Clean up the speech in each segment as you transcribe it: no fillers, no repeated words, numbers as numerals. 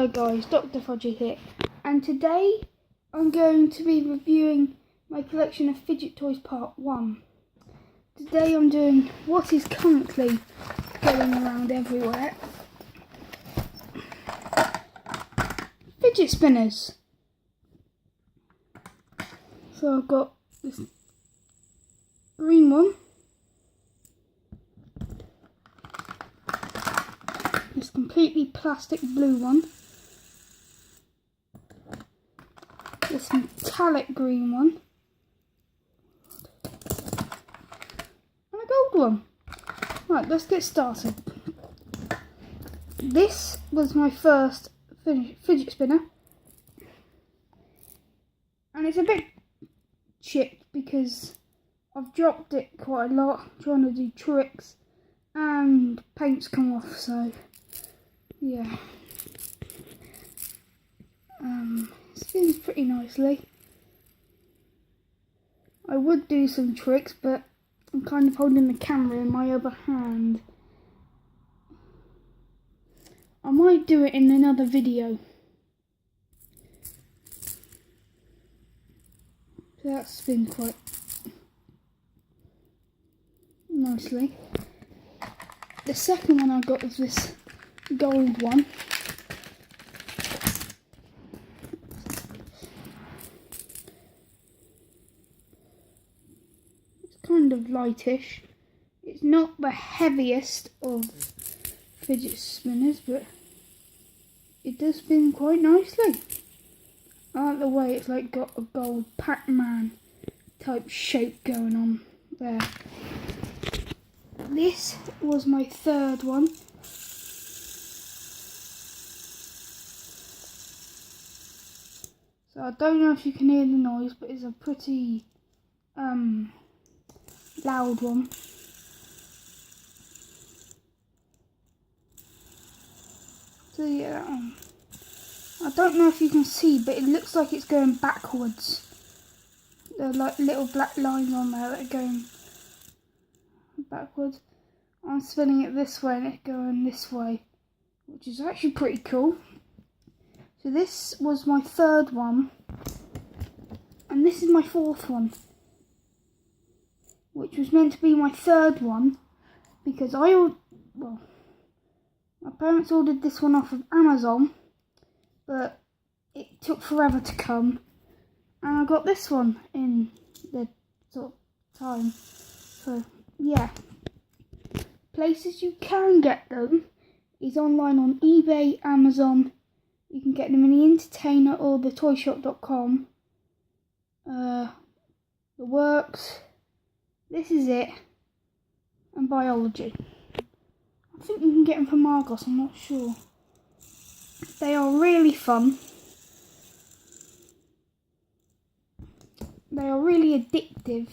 Hello guys, Dr. Fidget here, and today I'm going to be reviewing my collection of fidget toys part 1. Today I'm doing what is currently going around everywhere. Fidget spinners. So I've got this green one, this completely plastic blue one, this metallic green one, and a gold one. Right, let's get started. This was my first fidget spinner, and it's a bit chipped because I've dropped it quite a lot trying to do tricks and paint's come off, so yeah. It spins pretty nicely. I would do some tricks, but I'm kind of holding the camera in my other hand. I might do it in another video. So that spins quite nicely. The second one I got was this gold one. It's kind of lightish. It's not the heaviest of fidget spinners, but it does spin quite nicely. I like the way it's like got a gold Pac-Man type shape going on there. This was my third one. So I don't know if you can hear the noise, but it's a pretty loud one. So yeah, that one. I don't know if you can see, but it looks like it's going backwards. There are like little black lines on there that are going backwards. I'm spinning it this way and it's going this way, which is actually pretty cool. So this was my third one, and this is my fourth one, which was meant to be my third one because my parents ordered this one off of Amazon, but it took forever to come, and I got this one in the sort of time. So yeah, places you can get them is online on eBay, Amazon. You can get them in the Entertainer or the toyshop.com. The Works, This Is It, and Biology. I think you can get them from Argos, I'm not sure. They are really fun. They are really addictive.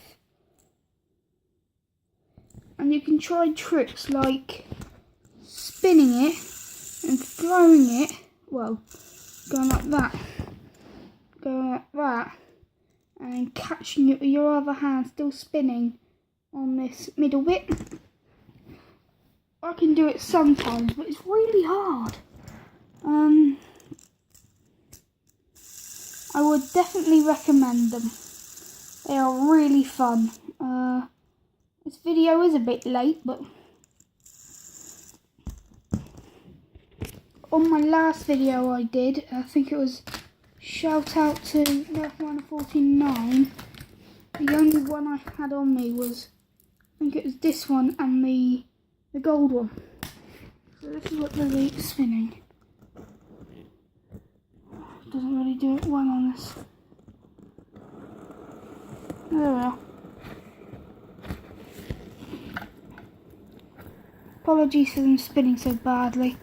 And you can try tricks like spinning it and throwing it, well, going like that, and then catching it with your other hand still spinning on this middle bit. I can do it sometimes, but it's really hard. I would definitely recommend them. They are really fun. This video is a bit late, but on my last video I did, I think it was shout out to Nerfminer49. The only one I had on me was, I think it was this one and the gold one. So this is what they're spinning. Doesn't really do it well on this. There we are. Apologies for them spinning so badly.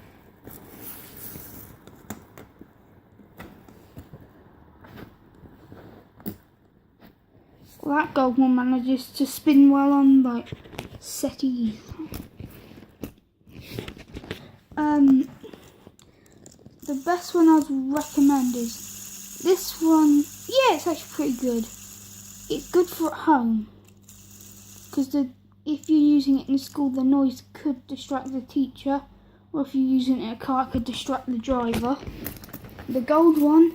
Well, that gold one manages to spin well on like settees. The best one I'd recommend is this one. Yeah, it's actually pretty good. It's good for at home because if you're using it in school, the noise could distract the teacher, or if you're using it in a car, it could distract the driver. The gold one,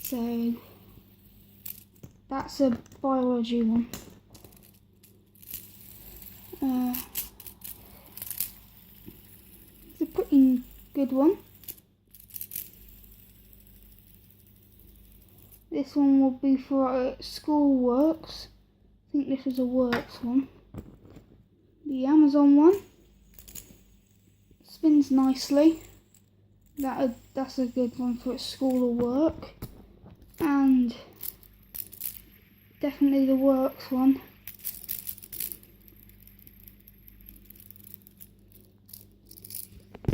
so that's a biology one. It's a pretty good one. This one will be for school works. I think this is a works one. The Amazon one spins nicely. That's a good one for school or work. And definitely the works one.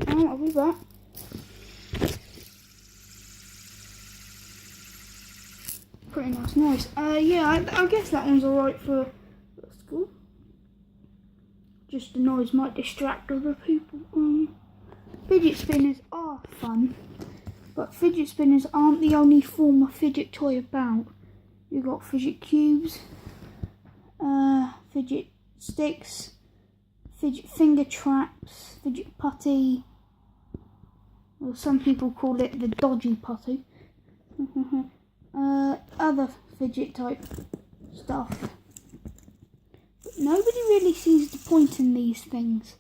Oh, I'll be back. Pretty nice noise. Yeah, I guess that one's alright for school. Just the noise might distract other people. Fidget spinners are fun, but fidget spinners aren't the only form of fidget toy about. You've got fidget cubes, fidget sticks, fidget finger traps, fidget putty, or some people call it the dodgy putty. Other fidget type stuff. But nobody really sees the point in these things.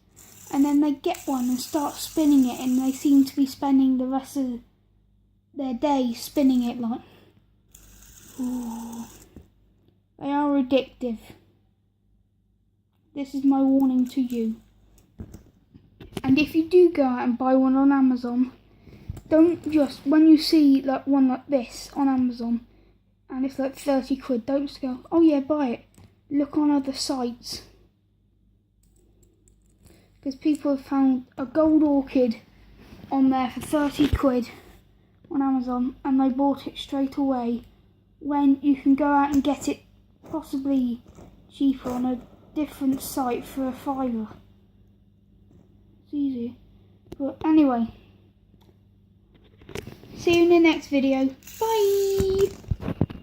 And then they get one and start spinning it, and they seem to be spending the rest of their day spinning it like. Ooh. They are addictive. This is my warning to you. And if you do go out and buy one on Amazon, don't just, when you see like one like this on Amazon, and it's like 30 quid, don't just go, oh yeah, buy it. Look on other sites. Because people have found a gold orchid on there for 30 quid on Amazon, and they bought it straight away, when you can go out and get it possibly cheaper on a different site for a £5. It's easy. But anyway, see you in the next video. Bye!